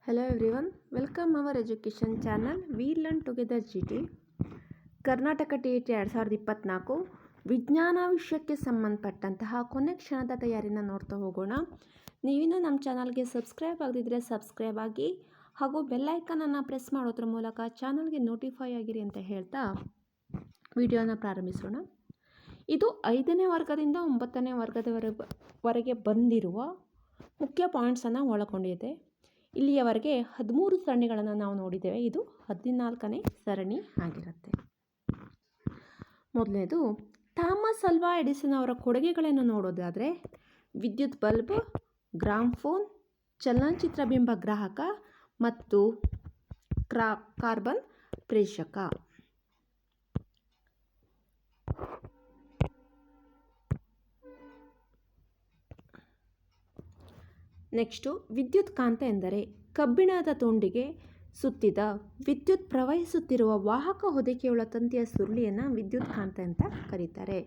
Hello everyone, welcome our education channel We Learn Together GT. Karnataka TET 2024 ವಿಜ್ಞಾನ ವಿಷಯಕ್ಕೆ ಸಂಬಂಧಪಟ್ಟಂತಹ ಕೊನೆ ಕ್ಷಣದ ತಯಾರಿನ ನೋಡ್ತಾ ಹೋಗೋಣ. ನೀವಿನ್ನೂ ನಮ್ಮ ಚಾನಲ್ಗೆ ಸಬ್ಸ್ಕ್ರೈಬ್ ಆಗದಿದ್ದರೆ ಸಬ್ಸ್ಕ್ರೈಬ್ ಆಗಿ ಹಾಗೂ ಬೆಲ್ ಐಕನನ್ನು ಪ್ರೆಸ್ ಮಾಡೋದ್ರ ಮೂಲಕ ಚಾನಲ್ಗೆ ನೋಟಿಫೈ ಆಗಿರಿ ಅಂತ ಹೇಳ್ತಾ ವಿಡಿಯೋನ ಪ್ರಾರಂಭಿಸೋಣ. ಇದು 5ನೇ ವರ್ಗದಿಂದ 9ನೇ ವರ್ಗದವರೆಗೆ ಬಂದಿರುವ ಮುಖ್ಯ ಪಾಯಿಂಟ್ಸನ್ನು ಒಳಗೊಂಡಿದೆ. ಇಲ್ಲಿಯವರೆಗೆ 13 ಸರಣಿಗಳನ್ನು ನಾವು ನೋಡಿದ್ದೇವೆ. ಇದು 14ನೇ ಸರಣಿ ಆಗಿರುತ್ತೆ. ಮೊದಲನೇದು ಥಾಮಸ್ ಅಲ್ವಾ ಎಡಿಸನ್ ಅವರ ಕೊಡುಗೆಗಳನ್ನು ನೋಡೋದಾದರೆ ವಿದ್ಯುತ್ ಬಲ್ಬ್, ಗ್ರಾಮ್ಫೋನ್, ಚಲನಚಿತ್ರ ಬಿಂಬ ಗ್ರಾಹಕ ಮತ್ತು ಕಾರ್ಬನ್ ಪ್ರೇಷಕ. ನೆಕ್ಸ್ಟು ವಿದ್ಯುತ್ ಕಾಂತ ಎಂದರೆ ಕಬ್ಬಿಣದ ತುಂಡಿಗೆ ಸುತ್ತಿದ ವಿದ್ಯುತ್ ಪ್ರವಹಿಸುತ್ತಿರುವ ವಾಹಕ ಹೊದಿಕೆಯುಳ್ಳ ತಂತಿಯ ಸುರುಳಿಯನ್ನು ವಿದ್ಯುತ್ ಕಾಂತ ಅಂತ ಕರೀತಾರೆ.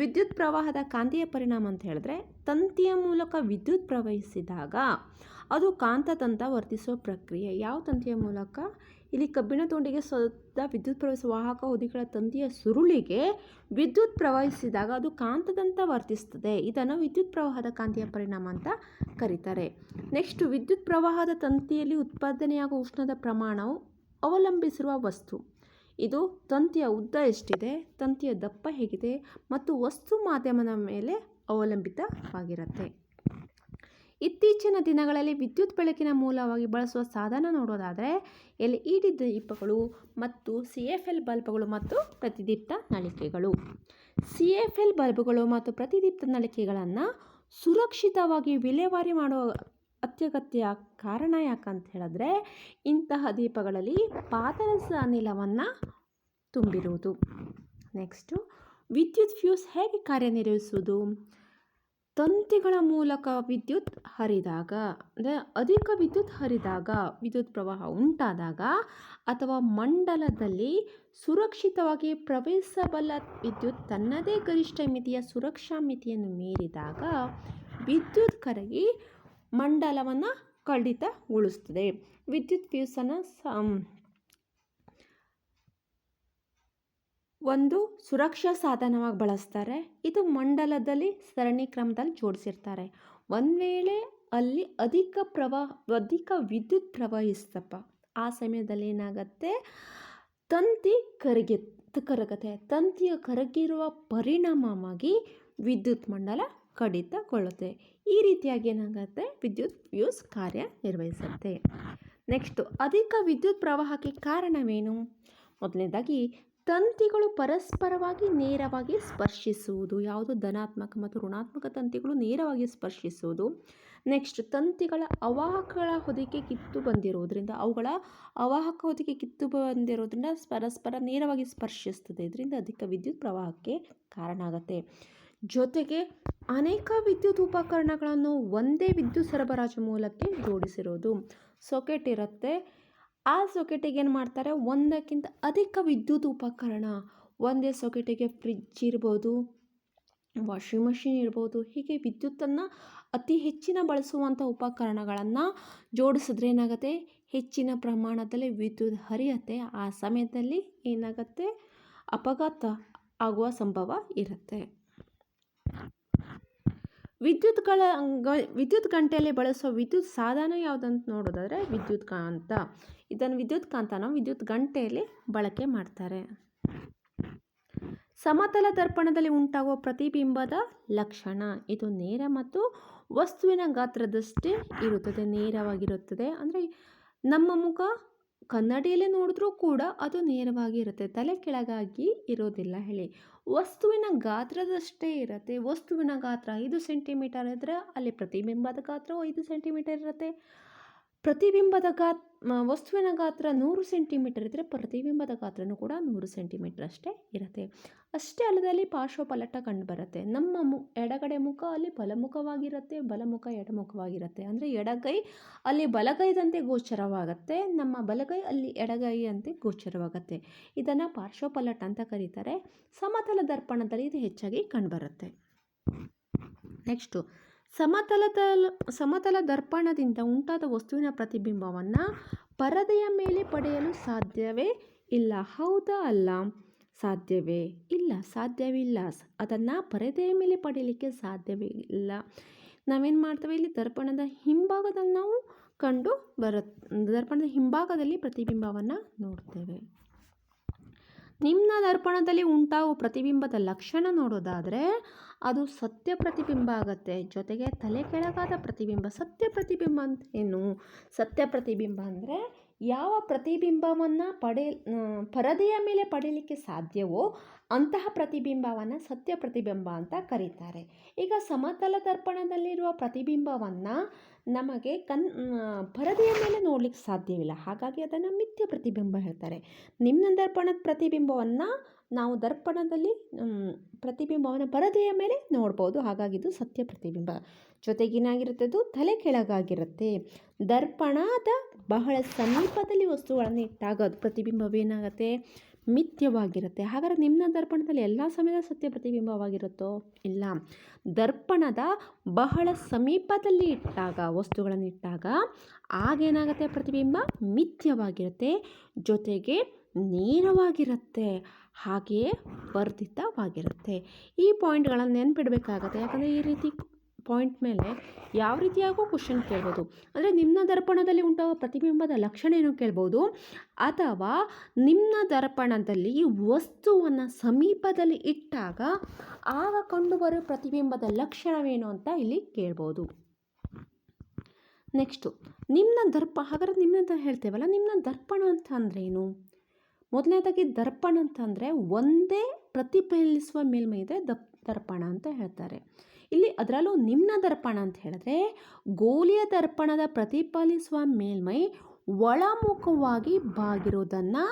ವಿದ್ಯುತ್ ಪ್ರವಾಹದ ಕಾಂತೀಯ ಪರಿಣಾಮ ಅಂತ ಹೇಳಿದ್ರೆ ತಂತಿಯ ಮೂಲಕ ವಿದ್ಯುತ್ ಪ್ರವಹಿಸಿದಾಗ ಅದು ಕಾಂತದಂತ ವರ್ತಿಸುವ ಪ್ರಕ್ರಿಯೆ. ಯಾವ ತಂತಿಯ ಮೂಲಕ? ಇಲ್ಲಿ ಕಬ್ಬಿಣ ತುಂಡಿಗೆ ಸುತ್ತ ವಿದ್ಯುತ್ ಪ್ರವಹಿಸುವ ವಾಹಕ ಹೊದಿಕೆಗಳ ತಂತಿಯ ಸುರುಳಿಗೆ ವಿದ್ಯುತ್ ಪ್ರವಹಿಸಿದಾಗ ಅದು ಕಾಂತದಂತ ವರ್ತಿಸ್ತದೆ. ಇದನ್ನು ವಿದ್ಯುತ್ ಪ್ರವಾಹದ ಕಾಂತೀಯ ಪರಿಣಾಮ ಅಂತ ಕರೀತಾರೆ. ನೆಕ್ಸ್ಟ್, ವಿದ್ಯುತ್ ಪ್ರವಾಹದ ತಂತಿಯಲ್ಲಿ ಉತ್ಪಾದನೆಯಾಗುವ ಉಷ್ಣದ ಪ್ರಮಾಣವು ಅವಲಂಬಿಸಿರುವ ವಸ್ತು. ಇದು ತಂತಿಯ ಉದ್ದ ಎಷ್ಟಿದೆ, ತಂತಿಯ ದಪ್ಪ ಹೇಗಿದೆ ಮತ್ತು ವಸ್ತು ಮಾಧ್ಯಮದ ಮೇಲೆ ಅವಲಂಬಿತವಾಗಿರುತ್ತೆ. ಇತ್ತೀಚಿನ ದಿನಗಳಲ್ಲಿ ವಿದ್ಯುತ್ ಬೆಳಕಿನ ಮೂಲವಾಗಿ ಬಳಸುವ ಸಾಧನ ನೋಡೋದಾದರೆ LED ದೀಪಗಳು ಮತ್ತು CFL ಬಲ್ಬ್ಗಳು ಮತ್ತು ಪ್ರತಿದೀಪ್ತ ನಳಿಕೆಗಳು. CFL ಬಲ್ಬ್ಗಳು ಮತ್ತು ಪ್ರತಿದೀಪ್ತ ನಳಿಕೆಗಳನ್ನು ಸುರಕ್ಷಿತವಾಗಿ ವಿಲೇವಾರಿ ಮಾಡುವ ಅತ್ಯಗತ್ಯ ಕಾರಣ ಯಾಕಂತ ಹೇಳಿದ್ರೆ ಇಂತಹ ದೀಪಗಳಲ್ಲಿ ಪಾದರಸ ಅನಿಲವನ್ನು ತುಂಬಿರುವುದು. ನೆಕ್ಸ್ಟು, ವಿದ್ಯುತ್ ಫ್ಯೂಸ್ ಹೇಗೆ ಕಾರ್ಯನಿರ್ವಹಿಸುವುದು? ತಂತಿಗಳ ಮೂಲಕ ವಿದ್ಯುತ್ ಹರಿದಾಗ, ಅಂದರೆ ಅಧಿಕ ವಿದ್ಯುತ್ ಹರಿದಾಗ, ವಿದ್ಯುತ್ ಪ್ರವಾಹ ಉಂಟಾದಾಗ ಅಥವಾ ಮಂಡಲದಲ್ಲಿ ಸುರಕ್ಷಿತವಾಗಿ ಪ್ರವಹಿಸಬಲ್ಲ ವಿದ್ಯುತ್ ತನ್ನದೇ ಗರಿಷ್ಠ ಮಿತಿಯ ಸುರಕ್ಷಾ ಮಿತಿಯನ್ನು ಮೀರಿದಾಗ ವಿದ್ಯುತ್ ಕರಗಿ ಮಂಡಲವನ್ನು ಕಡಿತಗೊಳಿಸುತ್ತದೆ. ವಿದ್ಯುತ್ ಫ್ಯೂಸನ್ನು ಒಂದು ಸುರಕ್ಷಾ ಸಾಧನವಾಗಿ ಬಳಸ್ತಾರೆ. ಇದು ಮಂಡಲದಲ್ಲಿ ಸರಣಿ ಕ್ರಮದಲ್ಲಿ ಜೋಡಿಸಿರ್ತಾರೆ. ಒಂದು ವೇಳೆ ಅಲ್ಲಿ ಅಧಿಕ ವಿದ್ಯುತ್ ಪ್ರವಹಿಸ್ತಪ್ಪ, ಆ ಸಮಯದಲ್ಲಿ ಏನಾಗುತ್ತೆ, ತಂತಿ ಕರಗತ್ತೆ. ತಂತಿಯ ಕರಗಿರುವ ಪರಿಣಾಮವಾಗಿ ವಿದ್ಯುತ್ ಮಂಡಲ ಕಡಿತಗೊಳ್ಳುತ್ತೆ. ಈ ರೀತಿಯಾಗಿ ಏನಾಗುತ್ತೆ, ವಿದ್ಯುತ್ ಫ್ಯೂಸ್ ಕಾರ್ಯನಿರ್ವಹಿಸುತ್ತೆ. ನೆಕ್ಸ್ಟು, ಅಧಿಕ ವಿದ್ಯುತ್ ಪ್ರವಾಹಕ್ಕೆ ಕಾರಣವೇನು? ಮೊದಲನೇದಾಗಿ ತಂತಿಗಳು ಪರಸ್ಪರವಾಗಿ ನೇರವಾಗಿ ಸ್ಪರ್ಶಿಸುವುದು. ಯಾವುದು? ಧನಾತ್ಮಕ ಮತ್ತು ಋಣಾತ್ಮಕ ತಂತಿಗಳು ನೇರವಾಗಿ ಸ್ಪರ್ಶಿಸುವುದು. ನೆಕ್ಸ್ಟ್, ತಂತಿಗಳ ಅವಾಹಕಗಳ ಹೊದಿಕೆ ಕಿತ್ತು ಬಂದಿರುವುದರಿಂದ ಪರಸ್ಪರ ನೇರವಾಗಿ ಸ್ಪರ್ಶಿಸ್ತದೆ. ಇದರಿಂದ ಅಧಿಕ ವಿದ್ಯುತ್ ಪ್ರವಾಹಕ್ಕೆ ಕಾರಣ ಆಗುತ್ತೆ. ಜೊತೆಗೆ ಅನೇಕ ವಿದ್ಯುತ್ ಉಪಕರಣಗಳನ್ನು ಒಂದೇ ವಿದ್ಯುತ್ ಸರಬರಾಜು ಮೂಲಕ್ಕೆ ಜೋಡಿಸಿರೋದು. ಸಾಕೆಟ್ ಇರುತ್ತೆ, ಆ ಸಾಕೆಟಿಗೆ ಏನು ಮಾಡ್ತಾರೆ, ಒಂದಕ್ಕಿಂತ ಅಧಿಕ ವಿದ್ಯುತ್ ಉಪಕರಣ, ಒಂದೇ ಸಾಕೆಟಿಗೆ ಫ್ರಿಡ್ಜ್ ಇರ್ಬೋದು, ವಾಷಿಂಗ್ ಮಷಿನ್ ಇರ್ಬೋದು, ಹೀಗೆ ವಿದ್ಯುತ್ತನ್ನು ಅತಿ ಹೆಚ್ಚಿನ ಬಳಸುವಂಥ ಉಪಕರಣಗಳನ್ನು ಜೋಡಿಸಿದ್ರೆ ಏನಾಗುತ್ತೆ, ಹೆಚ್ಚಿನ ಪ್ರಮಾಣದಲ್ಲಿ ವಿದ್ಯುತ್ ಹರಿಯುತ್ತೆ. ಆ ಸಮಯದಲ್ಲಿ ಏನಾಗುತ್ತೆ, ಅಪಘಾತ ಆಗುವ ಸಂಭವ ಇರುತ್ತೆ. ವಿದ್ಯುತ್ ಗಂಟೆಯಲ್ಲಿ ಬಳಸುವ ವಿದ್ಯುತ್ ಸಾಧನ ಯಾವುದಂತ ನೋಡೋದಾದರೆ ವಿದ್ಯುತ್ ಕಾಂತ. ಇದನ್ನು ವಿದ್ಯುತ್ ಕಾಂತನ ವಿದ್ಯುತ್ ಗಂಟೆಯಲ್ಲಿ ಬಳಕೆ ಮಾಡ್ತಾರೆ. ಸಮತಲ ದರ್ಪಣದಲ್ಲಿ ಉಂಟಾಗುವ ಪ್ರತಿಬಿಂಬದ ಲಕ್ಷಣ. ಇದು ನೇರ ಮತ್ತು ವಸ್ತುವಿನ ಗಾತ್ರದಷ್ಟೇ ಇರುತ್ತದೆ, ನೇರವಾಗಿರುತ್ತದೆ. ಅಂದರೆ ನಮ್ಮ ಮುಖ ಕನ್ನಡಿಯಲ್ಲಿ ನೋಡಿದ್ರೂ ಕೂಡ ಅದು ನೇರವಾಗಿ ಇರುತ್ತೆ, ತಲೆ ಕೆಳಗಾಗಿ ಇರೋದಿಲ್ಲ. ಹೇಳಿ, ವಸ್ತುವಿನ ಗಾತ್ರದಷ್ಟೇ ಇರುತ್ತೆ. ವಸ್ತುವಿನ ಗಾತ್ರ 5 ಸೆಂಟಿಮೀಟರ್ ಇದ್ದರೆ ಅಲ್ಲಿ ಪ್ರತಿಬಿಂಬದ ಗಾತ್ರವು 5 ಸೆಂಟಿಮೀಟರ್ ಇರುತ್ತೆ. ವಸ್ತುವಿನ ಗಾತ್ರ 100 ಸೆಂಟಿಮೀಟರ್ ಇದ್ದರೆ ಪ್ರತಿಬಿಂಬದ ಗಾತ್ರನೂ ಕೂಡ 100 ಸೆಂಟಿಮೀಟರ್ ಅಷ್ಟೇ ಇರುತ್ತೆ. ಅಷ್ಟೇ ಅಲ್ಲದೆ ಅಲ್ಲಿ ಪಾರ್ಶ್ವಪಲ್ಲಟ ಕಂಡುಬರುತ್ತೆ. ನಮ್ಮ ಎಡಗಡೆ ಮುಖ ಅಲ್ಲಿ ಬಲಮುಖವಾಗಿರುತ್ತೆ, ಬಲಮುಖ ಎಡಮುಖವಾಗಿರುತ್ತೆ. ಅಂದರೆ ಎಡಗೈ ಅಲ್ಲಿ ಬಲಗೈದಂತೆ ಗೋಚರವಾಗುತ್ತೆ, ನಮ್ಮ ಬಲಗೈ ಅಲ್ಲಿ ಎಡಗೈ ಅಂತೆ ಗೋಚರವಾಗುತ್ತೆ. ಇದನ್ನು ಪಾರ್ಶ್ವಪಲ್ಲಟ ಅಂತ ಕರೀತಾರೆ. ಸಮತಲ ದರ್ಪಣದಲ್ಲಿ ಇದು ಹೆಚ್ಚಾಗಿ ಕಂಡುಬರುತ್ತೆ. ನೆಕ್ಸ್ಟು, ಸಮತಲ ದರ್ಪಣದಿಂದ ಉಂಟಾದ ವಸ್ತುವಿನ ಪ್ರತಿಬಿಂಬವನ್ನು ಪರದೆಯ ಮೇಲೆ ಪಡೆಯಲು ಸಾಧ್ಯವೇ ಇಲ್ಲ? ಹೌದಾ ಅಲ್ಲ? ಸಾಧ್ಯವೇ ಇಲ್ಲ, ಸಾಧ್ಯವಿಲ್ಲ. ಅದನ್ನು ಪರದೆಯ ಮೇಲೆ ಪಡೆಯಲಿಕ್ಕೆ ಸಾಧ್ಯವೇ ಇಲ್ಲ. ನಾವೇನು ಮಾಡ್ತೇವೆ, ಇಲ್ಲಿ ದರ್ಪಣದ ಹಿಂಭಾಗದಲ್ಲಿ ನಾವು ದರ್ಪಣದ ಹಿಂಭಾಗದಲ್ಲಿ ಪ್ರತಿಬಿಂಬವನ್ನು ನೋಡ್ತೇವೆ. ನಿಮ್ನ ದರ್ಪಣದಲ್ಲಿ ಉಂಟಾಗುವ ಪ್ರತಿಬಿಂಬದ ಲಕ್ಷಣ ನೋಡೋದಾದರೆ ಅದು ಸತ್ಯ ಪ್ರತಿಬಿಂಬ ಆಗುತ್ತೆ. ಜೊತೆಗೆ ತಲೆ ಕೆಳಗಾದ ಪ್ರತಿಬಿಂಬ. ಸತ್ಯ ಪ್ರತಿಬಿಂಬ ಅಂತ ಏನು? ಸತ್ಯ ಪ್ರತಿಬಿಂಬ ಅಂದರೆ ಯಾವ ಪ್ರತಿಬಿಂಬವನ್ನು ಪರದೆಯ ಮೇಲೆ ಪಡೆಯಲಿಕ್ಕೆ ಸಾಧ್ಯವೋ ಅಂತಹ ಪ್ರತಿಬಿಂಬವನ್ನು ಸತ್ಯ ಪ್ರತಿಬಿಂಬ ಅಂತ ಕರೀತಾರೆ. ಈಗ ಸಮತಲ ದರ್ಪಣದಲ್ಲಿರುವ ಪ್ರತಿಬಿಂಬವನ್ನು ನಮಗೆ ಪರದೆಯ ಮೇಲೆ ನೋಡಲಿಕ್ಕೆ ಸಾಧ್ಯವಿಲ್ಲ, ಹಾಗಾಗಿ ಅದನ್ನು ಮಿಥ್ಯ ಪ್ರತಿಬಿಂಬ ಹೇಳ್ತಾರೆ. ನಿಮ್ನ ದರ್ಪಣದ ಪ್ರತಿಬಿಂಬವನ್ನು ನಾವು ದರ್ಪಣದಲ್ಲಿ ಪ್ರತಿಬಿಂಬವನ್ನು ಪರದೆಯ ಮೇಲೆ ನೋಡ್ಬೋದು, ಹಾಗಾಗಿ ಇದು ಸತ್ಯ ಪ್ರತಿಬಿಂಬ. ಜೊತೆಗೇನಾಗಿರುತ್ತೆ, ಅದು ತಲೆ ಕೆಳಗಾಗಿರುತ್ತೆ. ದರ್ಪಣದ ಬಹಳ ಸಮೀಪದಲ್ಲಿ ವಸ್ತುಗಳನ್ನು ಇಟ್ಟಾಗ ಅದು ಪ್ರತಿಬಿಂಬವೇನಾಗುತ್ತೆ, ಮಿಥ್ಯವಾಗಿರುತ್ತೆ. ಹಾಗಾದರೆ ನಿಮ್ನ ದರ್ಪಣದಲ್ಲಿ ಎಲ್ಲ ಸಮಯದ ಸತ್ಯ ಪ್ರತಿಬಿಂಬವಾಗಿರುತ್ತೋ? ಇಲ್ಲ. ದರ್ಪಣದ ಬಹಳ ಸಮೀಪದಲ್ಲಿ ಇಟ್ಟಾಗ ವಸ್ತುಗಳನ್ನು ಇಟ್ಟಾಗ ಆಗೇನಾಗುತ್ತೆ, ಪ್ರತಿಬಿಂಬ ಮಿಥ್ಯವಾಗಿರುತ್ತೆ, ಜೊತೆಗೆ ನೇರವಾಗಿರುತ್ತೆ, ಹಾಗೆಯೇ ವರ್ಧಿತವಾಗಿರುತ್ತೆ. ಈ ಪಾಯಿಂಟ್ಗಳನ್ನು ನೆನ್ಪಿಡಬೇಕಾಗತ್ತೆ. ಯಾಕಂದರೆ ಈ ರೀತಿ ಪಾಯಿಂಟ್ ಮೇಲೆ ಯಾವ ರೀತಿಯಾಗೂ ಕ್ವಶನ್ ಕೇಳ್ಬೋದು. ಅಂದರೆ ನಿಮ್ನ ದರ್ಪಣದಲ್ಲಿ ಉಂಟಾಗುವ ಪ್ರತಿಬಿಂಬದ ಲಕ್ಷಣ ಏನು ಕೇಳ್ಬೋದು, ಅಥವಾ ನಿಮ್ನ ದರ್ಪಣದಲ್ಲಿ ವಸ್ತುವನ್ನು ಸಮೀಪದಲ್ಲಿ ಇಟ್ಟಾಗ ಆಗ ಕಂಡುಬರುವ ಪ್ರತಿಬಿಂಬದ ಲಕ್ಷಣವೇನು ಅಂತ ಇಲ್ಲಿ ಕೇಳ್ಬೋದು. ನೆಕ್ಸ್ಟು ಹಾಗಾದ್ರೆ ನಿಮ್ನ ಹೇಳ್ತೇವಲ್ಲ, ನಿಮ್ನ ದರ್ಪಣ ಅಂತ ಅಂದ್ರೇನು? ಮೊದಲನೇದಾಗಿ ದರ್ಪಣ ಅಂತಂದರೆ ಒಂದೇ ಪ್ರತಿಫಲಿಸುವ ಮೇಲ್ಮೈ ಇದೆ ದರ್ಪಣ ಅಂತ ಹೇಳ್ತಾರೆ. ಇಲ್ಲಿ ಅದರಲ್ಲೂ ನಿಮ್ನ ದರ್ಪಣ ಅಂತ ಹೇಳಿದ್ರೆ ಗೋಲಿಯ ದರ್ಪಣದ ಪ್ರತಿಫಲಿಸುವ ಮೇಲ್ಮೈ ಒಳಮುಖವಾಗಿ ಬಾಗಿರೋದನ್ನು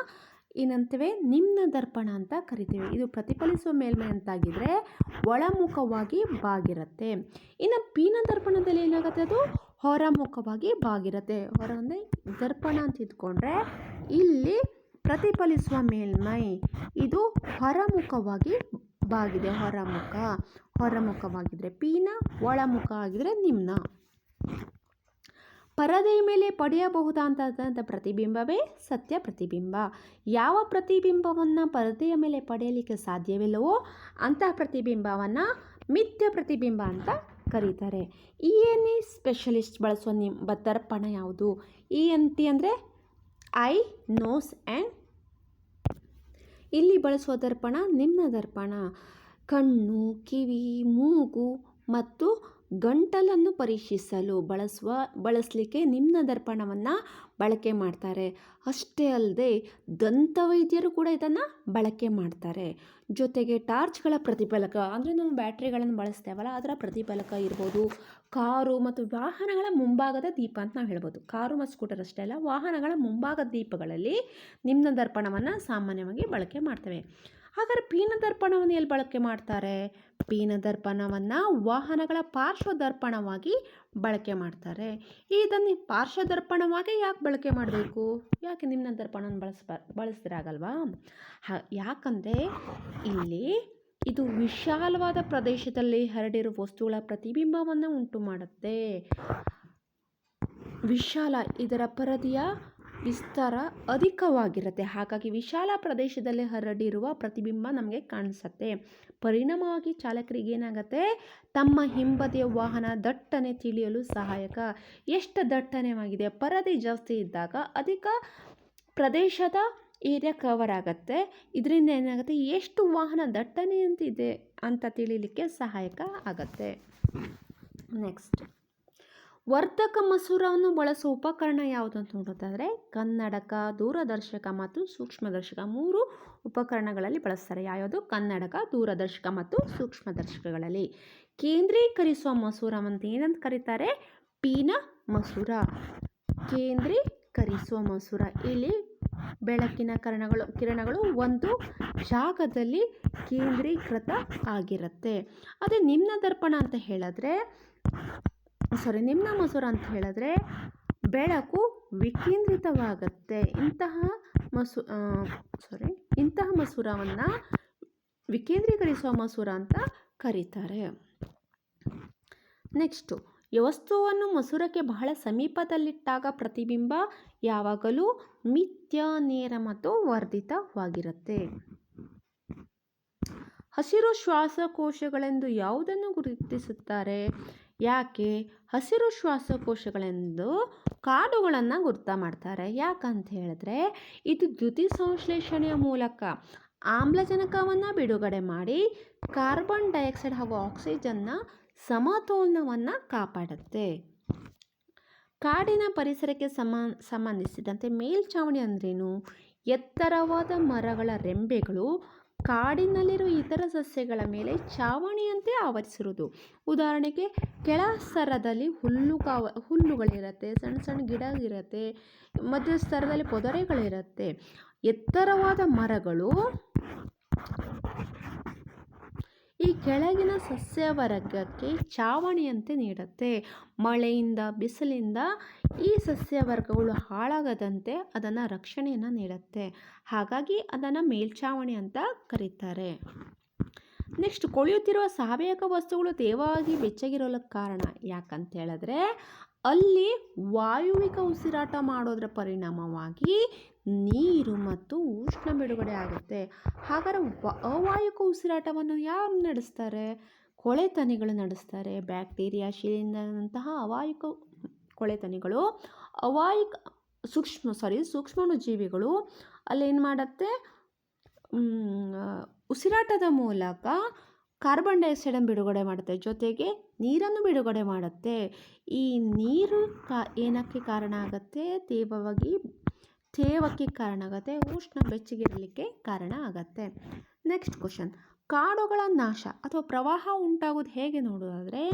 ಏನಂತೇವೆ, ನಿಮ್ನ ದರ್ಪಣ ಅಂತ ಕರಿತೇವೆ. ಇದು ಪ್ರತಿಫಲಿಸುವ ಮೇಲ್ಮೈ ಅಂತಾಗಿದ್ರೆ ಒಳಮುಖವಾಗಿ ಬಾಗಿರುತ್ತೆ. ಇನ್ನು ಪೀನ ದರ್ಪಣದಲ್ಲಿ ಏನಾಗುತ್ತೆ, ಅದು ಹೊರಮುಖವಾಗಿ ಬಾಗಿರುತ್ತೆ. ಹೊರ ಅಂದರೆ ದರ್ಪಣ ಅಂತ ಇದ್ಕೊಂಡ್ರೆ ಇಲ್ಲಿ ಪ್ರತಿಫಲಿಸುವ ಮೇಲ್ಮೈ ಇದು ಹೊರಮುಖವಾಗಿ ಬಾಗಿದೆ, ಹೊರಮುಖವಾಗಿದ್ರೆ ಪೀನ, ಒಳಮುಖ ಆಗಿದ್ರೆ ನಿಮ್ನ. ಪರದೆಯ ಮೇಲೆ ಪಡೆಯಬಹುದಾದಂಥ ಪ್ರತಿಬಿಂಬವೇ ಸತ್ಯ ಪ್ರತಿಬಿಂಬ. ಯಾವ ಪ್ರತಿಬಿಂಬವನ್ನು ಪರದೆಯ ಮೇಲೆ ಪಡೆಯಲಿಕ್ಕೆ ಸಾಧ್ಯವಿಲ್ಲವೋ ಅಂತಹ ಪ್ರತಿಬಿಂಬವನ್ನು ಮಿಥ್ಯ ಪ್ರತಿಬಿಂಬ ಅಂತ ಕರೀತಾರೆ. ENE ಸ್ಪೆಷಲಿಸ್ಟ್ ಬಳಸುವ ದರ್ಪಣ ಯಾವುದು? ENT ಅಂದರೆ ಐ, ನೋಸ್ ಆ್ಯಂಡ್. ಇಲ್ಲಿ ಬಳಸುವ ದರ್ಪಣ ನಿಮ್ನ ದರ್ಪಣ. ಕಣ್ಣು, ಕಿವಿ, ಮೂಗು ಮತ್ತು ಗಂಟಲನ್ನು ಪರೀಕ್ಷಿಸಲು ಬಳಸಲಿಕ್ಕೆ ನಿಮ್ನ ದರ್ಪಣವನ್ನು ಬಳಕೆ ಮಾಡ್ತಾರೆ. ಅಷ್ಟೇ ಅಲ್ಲದೆ ದಂತವೈದ್ಯರು ಕೂಡ ಇದನ್ನು ಬಳಕೆ ಮಾಡ್ತಾರೆ. ಜೊತೆಗೆ ಟಾರ್ಚ್ಗಳ ಪ್ರತಿಫಲಕ, ಅಂದರೆ ನಾವು ಬ್ಯಾಟ್ರಿಗಳನ್ನು ಬಳಸ್ತೇವಲ್ಲ ಅದರ ಪ್ರತಿಫಲಕ ಇರ್ಬೋದು. ಕಾರು ಮತ್ತು ವಾಹನಗಳ ಮುಂಭಾಗದ ದೀಪ ಅಂತ ನಾವು ಹೇಳ್ಬೋದು. ಕಾರು ಮತ್ತು ಸ್ಕೂಟರ್ ಅಷ್ಟೇ ಅಲ್ಲ, ವಾಹನಗಳ ಮುಂಭಾಗದ ದೀಪಗಳಲ್ಲಿ ನಿಮ್ನ ದರ್ಪಣವನ್ನು ಸಾಮಾನ್ಯವಾಗಿ ಬಳಕೆ ಮಾಡ್ತೇವೆ. ಹಾಗಾದರೆ ಪೀನ ದರ್ಪಣವನ್ನು ಎಲ್ಲಿ ಬಳಕೆ ಮಾಡ್ತಾರೆ? ಪೀನ ದರ್ಪಣವನ್ನು ವಾಹನಗಳ ಪಾರ್ಶ್ವ ದರ್ಪಣವಾಗಿ ಬಳಕೆ ಮಾಡ್ತಾರೆ. ಇದನ್ನು ಪಾರ್ಶ್ವ ದರ್ಪಣವಾಗಿ ಯಾಕೆ ಬಳಕೆ ಮಾಡಬೇಕು? ಯಾಕೆ ನಿಮ್ನ ದರ್ಪಣವನ್ನು ಬಳಸಿದ್ರಾಗಲ್ವಾ? ಯಾಕಂದರೆ ಇಲ್ಲಿ ಇದು ವಿಶಾಲವಾದ ಪ್ರದೇಶದಲ್ಲಿ ಹರಡಿರುವ ವಸ್ತುಗಳ ಪ್ರತಿಬಿಂಬವನ್ನು ಉಂಟು ಮಾಡುತ್ತೆ. ಇದರ ಪರದೆಯ ವಿಸ್ತಾರ ಅಧಿಕವಾಗಿರುತ್ತೆ, ಹಾಗಾಗಿ ವಿಶಾಲ ಪ್ರದೇಶದಲ್ಲಿ ಹರಡಿರುವ ಪ್ರತಿಬಿಂಬ ನಮಗೆ ಕಾಣಿಸುತ್ತೆ. ಪರಿಣಾಮವಾಗಿ ಚಾಲಕರಿಗೆ ಏನಾಗುತ್ತೆ, ತಮ್ಮ ಹಿಂಬದಿಯ ವಾಹನ ದಟ್ಟಣೆ ತಿಳಿಯಲು ಸಹಾಯಕ. ಎಷ್ಟು ದಟ್ಟಣೆಯಾಗಿದೆ, ಪರದೆ ಜಾಸ್ತಿ ಇದ್ದಾಗ ಅಧಿಕ ಪ್ರದೇಶದ ಏರಿಯಾ ಕವರ್ ಆಗುತ್ತೆ. ಇದರಿಂದ ಏನಾಗುತ್ತೆ, ಎಷ್ಟು ವಾಹನ ದಟ್ಟಣೆ ಅಂತಿದೆ ಅಂತ ತಿಳಿಲಿಕ್ಕೆ ಸಹಾಯಕ ಆಗುತ್ತೆ. ನೆಕ್ಸ್ಟ್, ವರ್ಧಕ ಮಸೂರವನ್ನು ಬಳಸುವ ಉಪಕರಣ ಯಾವುದು ಅಂತ ನೋಡೋದಾದರೆ ಕನ್ನಡಕ, ದೂರದರ್ಶಕ ಮತ್ತು ಸೂಕ್ಷ್ಮದರ್ಶಕ 3 ಉಪಕರಣಗಳಲ್ಲಿ ಬಳಸ್ತಾರೆ. ಯಾವುದು? ಕನ್ನಡಕ, ದೂರದರ್ಶಕ ಮತ್ತು ಸೂಕ್ಷ್ಮದರ್ಶಕಗಳಲ್ಲಿ. ಕೇಂದ್ರೀಕರಿಸುವ ಮಸೂರವಂತ ಏನಂತ ಕರೀತಾರೆ? ಪೀನ ಮಸೂರ. ಕೇಂದ್ರೀಕರಿಸುವ ಮಸೂರ. ಇಲ್ಲಿ ಬೆಳಕಿನ ಕಿರಣಗಳು ಒಂದು ಜಾಗದಲ್ಲಿ ಕೇಂದ್ರೀಕೃತ ಆಗಿರುತ್ತೆ. ಅದೇ ನಿಮ್ನ ದರ್ಪಣ ಅಂತ ಹೇಳಿದ್ರೆ ನಿಮ್ನ ಮಸೂರ ಅಂತ ಹೇಳಿದ್ರೆ ಬೆಳಕು ವಿಕೇಂದ್ರಿತವಾಗುತ್ತೆ. ಇಂತಹ ಮಸೂರವನ್ನು ವಿಕೇಂದ್ರೀಕರಿಸುವ ಮಸೂರ ಅಂತ ಕರೀತಾರೆ. ನೆಕ್ಸ್ಟು, ಈ ವಸ್ತುವನ್ನು ಮಸೂರಕ್ಕೆ ಬಹಳ ಸಮೀಪದಲ್ಲಿಟ್ಟಾಗ ಪ್ರತಿಬಿಂಬ ಯಾವಾಗಲೂ ಮಿಥ್ಯ, ನೇರ ಮತ್ತು ವರ್ಧಿತವಾಗಿರುತ್ತೆ. ಹಸಿರು ಶ್ವಾಸಕೋಶಗಳೆಂದು ಯಾವುದನ್ನು ಗುರುತಿಸುತ್ತಾರೆ? ಯಾಕೆ ಹಸಿರು ಶ್ವಾಸಕೋಶಗಳೆಂದು ಕಾಡುಗಳನ್ನು ಗುರುತ ಮಾಡ್ತಾರೆ? ಯಾಕಂತ ಹೇಳಿದ್ರೆ ಇದು ದ್ಯುತಿ ಸಂಶ್ಲೇಷಣೆಯ ಮೂಲಕ ಆಮ್ಲಜನಕವನ್ನು ಬಿಡುಗಡೆ ಮಾಡಿ ಕಾರ್ಬನ್ ಡೈಆಕ್ಸೈಡ್ ಹಾಗೂ ಆಕ್ಸಿಜನ್ನ ಸಮತೋಲನವನ್ನು ಕಾಪಾಡುತ್ತೆ. ಕಾಡಿನ ಪರಿಸರಕ್ಕೆ ಸಂಬಂಧಿಸಿದಂತೆ ಮೇಲ್ಛಾವಣಿ ಅಂದ್ರೇನು? ಎತ್ತರವಾದ ಮರಗಳ ರೆಂಬೆಗಳು ಕಾಡಿನಲ್ಲಿರುವ ಇತರ ಸಸ್ಯಗಳ ಮೇಲೆ ಛಾವಣಿಯಂತೆ ಆವರಿಸಿರುವುದು. ಉದಾಹರಣೆಗೆ ಕೆಳ ಸ್ತರದಲ್ಲಿ ಹುಲ್ಲುಗಳಿರುತ್ತೆ, ಸಣ್ಣ ಸಣ್ಣ ಗಿಡ ಇರುತ್ತೆ, ಮಧ್ಯ ಸ್ತರದಲ್ಲಿ ಪೊದರೆಗಳಿರುತ್ತೆ. ಎತ್ತರವಾದ ಮರಗಳು ಈ ಕೆಳಗಿನ ಸಸ್ಯವರ್ಗಕ್ಕೆ ಛಾವಣಿಯಂತೆ ನೀಡುತ್ತೆ. ಮಳೆಯಿಂದ, ಬಿಸಿಲಿಂದ ಈ ಸಸ್ಯವರ್ಗಗಳು ಹಾಳಾಗದಂತೆ ಅದನ್ನು ರಕ್ಷಣೆಯನ್ನು ನೀಡುತ್ತೆ. ಹಾಗಾಗಿ ಅದನ್ನು ಮೇಲ್ಛಾವಣಿ ಅಂತ ಕರೀತಾರೆ. ನೆಕ್ಸ್ಟ್, ಕೊಳೆಯುತ್ತಿರುವ ಸಾವಯವ ವಸ್ತುಗಳು ತೇವವಾಗಿ ಬೆಚ್ಚಗಿರಲು ಕಾರಣ ಯಾಕಂತ ಹೇಳಿದ್ರೆ ಅಲ್ಲಿ ವಾಯುವಿಕ ಉಸಿರಾಟ ಮಾಡೋದ್ರ ಪರಿಣಾಮವಾಗಿ ನೀರು ಮತ್ತು ಉಷ್ಣ ಬಿಡುಗಡೆ ಆಗುತ್ತೆ. ಹಾಗಾದರೆ ಅವಾಯುಕ ಉಸಿರಾಟವನ್ನು ಯಾರು ನಡೆಸ್ತಾರೆ? ಕೊಳೆತನಿಗಳು ನಡೆಸ್ತಾರೆ. ಬ್ಯಾಕ್ಟೀರಿಯಾ, ಶಿಲೀಂಧ್ರದಂತಹ ಅವಾಯುಕ ಕೊಳೆತನಿಗಳು ಸೂಕ್ಷ್ಮಾಣುಜೀವಿಗಳು ಅಲ್ಲೇನು ಮಾಡುತ್ತೆ? ಉಸಿರಾಟದ ಮೂಲಕ ಕಾರ್ಬನ್ ಡೈಆಕ್ಸೈಡನ್ನು ಬಿಡುಗಡೆ ಮಾಡುತ್ತೆ, ಜೊತೆಗೆ ನೀರನ್ನು ಬಿಡುಗಡೆ ಮಾಡುತ್ತೆ. ಈ ನೀರು ಏನಕ್ಕೆ ಕಾರಣ ಆಗುತ್ತೆ? ತೇವಕ್ಕೆ ಕಾರಣ ಆಗುತ್ತೆ, ಉಷ್ಣ ಬೆಚ್ಚಗಿರಲಿಕ್ಕೆ ಕಾರಣ ಆಗುತ್ತೆ. ನೆಕ್ಸ್ಟ್ ಕ್ವಶನ್, ಕಾಡುಗಳ ನಾಶ ಅಥವಾ ಪ್ರವಾಹ ಉಂಟಾಗೋದು ಹೇಗೆ ನೋಡೋದಾದರೆ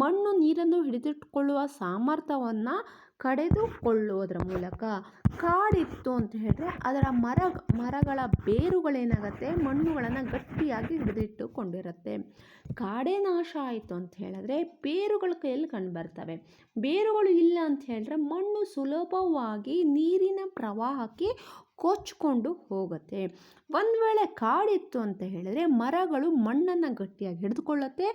ಮಣ್ಣು ನೀರನ್ನು ಹಿಡಿದಿಟ್ಟುಕೊಳ್ಳುವ ಸಾಮರ್ಥ್ಯವನ್ನು ಕಳೆದುಕೊಳ್ಳುವುದರ ಮೂಲಕ. ಕಾಡಿತ್ತು ಅಂತ ಹೇಳಿದ್ರೆ ಅದರ ಮರಗಳ ಬೇರುಗಳೇನಾಗುತ್ತೆ? ಮಣ್ಣುಗಳನ್ನು ಗಟ್ಟಿಯಾಗಿ ಹಿಡಿದಿಟ್ಟುಕೊಂಡಿರುತ್ತೆ. ಕಾಡೇ ನಾಶ ಆಯಿತು ಅಂತ ಹೇಳಿದ್ರೆ ಬೇರುಗಳು ಕೈಯಲ್ಲಿ ಕಂಡುಬರ್ತವೆ. ಬೇರುಗಳು ಇಲ್ಲ ಅಂತ ಹೇಳಿದ್ರೆ ಮಣ್ಣು ಸುಲಭವಾಗಿ ನೀರಿನ ಪ್ರವಾಹಕ್ಕೆ ಕೊಚ್ಚಿಕೊಂಡು ಹೋಗುತ್ತೆ. ಒಂದು ವೇಳೆ ಕಾಡಿತ್ತು ಅಂತ ಹೇಳಿದ್ರೆ ಮರಗಳು ಮಣ್ಣನ್ನು ಗಟ್ಟಿಯಾಗಿ ಹಿಡಿದುಕೊಳ್ಳುತ್ತೆ.